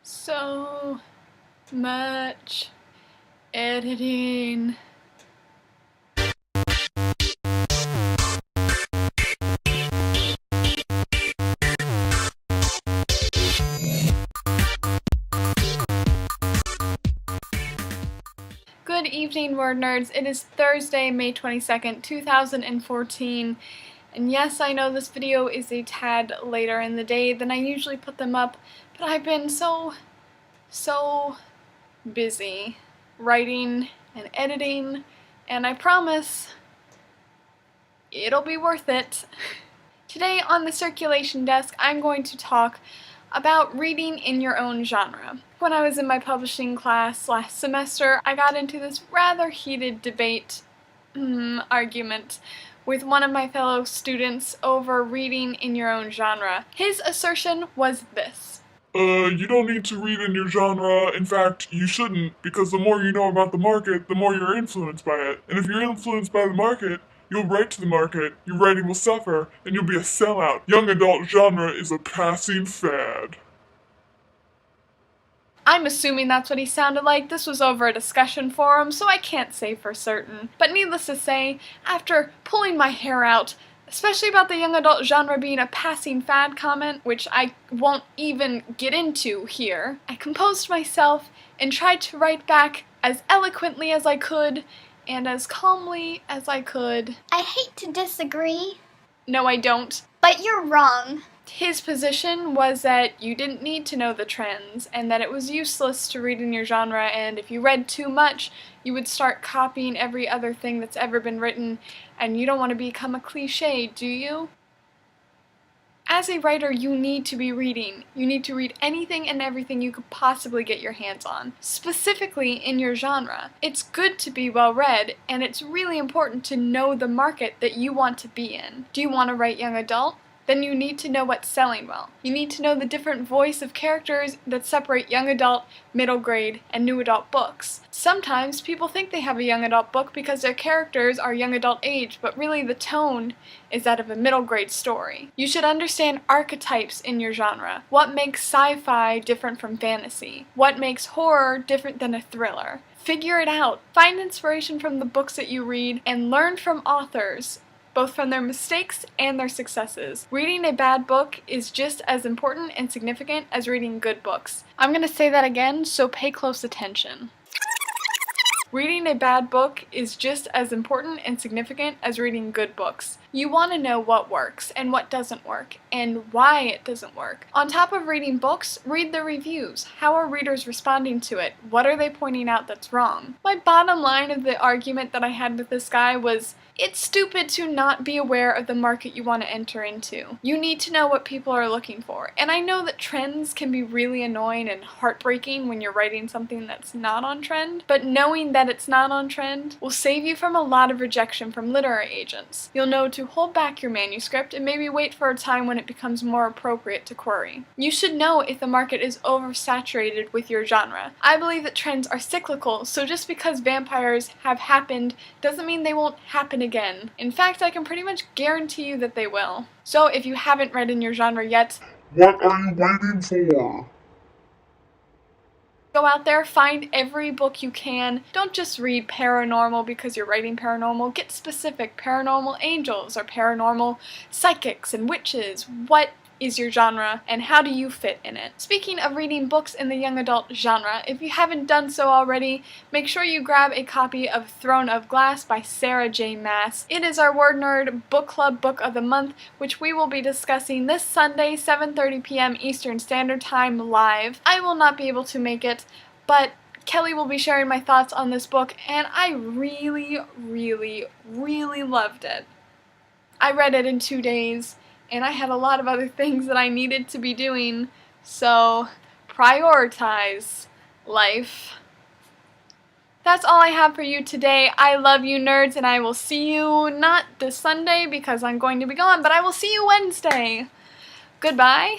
So much editing. Good evening, word nerds. It is Thursday, May 22nd, 2014. And yes, I know this video is a tad later in the day than I usually put them up, but I've been so busy writing and editing, and I promise it'll be worth it. Today on the circulation desk, I'm going to talk about reading in your own genre. When I was in my publishing class last semester, I got into this rather heated debate, argument, with one of my fellow students over reading in your own genre. His assertion was this. You don't need to read in your genre. In fact, you shouldn't, because the more you know about the market, the more you're influenced by it. And if you're influenced by the market, you'll write to the market, your writing will suffer, and you'll be a sellout. Young adult genre is a passing fad. I'm assuming that's what he sounded like. This was over a discussion forum, so I can't say for certain. But needless to say, after pulling my hair out, especially about the young adult genre being a passing fad comment, which I won't even get into here, I composed myself and tried to write back as eloquently as I could and as calmly as I could. I hate to disagree. No, I don't. But you're wrong. His position was that you didn't need to know the trends, and that it was useless to read in your genre, and if you read too much, you would start copying every other thing that's ever been written, and you don't want to become a cliché, do you? As a writer, you need to be reading. You need to read anything and everything you could possibly get your hands on, specifically in your genre. It's good to be well read, and it's really important to know the market that you want to be in. Do you want to write young adult? Then you need to know what's selling well. You need to know the different voice of characters that separate young adult, middle grade, and new adult books. Sometimes people think they have a young adult book because their characters are young adult age, but really the tone is that of a middle grade story. You should understand archetypes in your genre. What makes sci-fi different from fantasy? What makes horror different than a thriller? Figure it out. Find inspiration from the books that you read and learn from authors, both from their mistakes and their successes. Reading a bad book is just as important and significant as reading good books. I'm going to say that again, so pay close attention. Reading a bad book is just as important and significant as reading good books. You want to know what works and what doesn't work, and why it doesn't work. On top of reading books, read the reviews. How are readers responding to it? What are they pointing out that's wrong? My bottom line of the argument that I had with this guy was, it's stupid to not be aware of the market you want to enter into. You need to know what people are looking for. And I know that trends can be really annoying and heartbreaking when you're writing something that's not on trend, but knowing that it's not on trend will save you from a lot of rejection from literary agents. You'll know to hold back your manuscript and maybe wait for a time when it becomes more appropriate to query. You should know if the market is oversaturated with your genre. I believe that trends are cyclical, so just because vampires have happened doesn't mean they won't happen again. In fact, I can pretty much guarantee you that they will. So if you haven't read in your genre yet, What are you waiting for? go out there, find every book you can. Don't just read paranormal because you're writing paranormal. Get specific. Paranormal angels or paranormal psychics and witches. What is your genre and how do you fit in it? Speaking of reading books in the young adult genre, if you haven't done so already, make sure you grab a copy of Throne of Glass by Sarah J. Maas. It is our WordNerd Book Club Book of the Month, which we will be discussing this Sunday, 7:30 p.m. Eastern Standard Time live. I will not be able to make it, but Kelly will be sharing my thoughts on this book, and I really loved it. I read it in 2 days, and I had a lot of other things that I needed to be doing, so prioritize life. That's all I have for you today. I love you, nerds, and I will see you not this Sunday because I'm going to be gone, but I will see you Wednesday. Goodbye.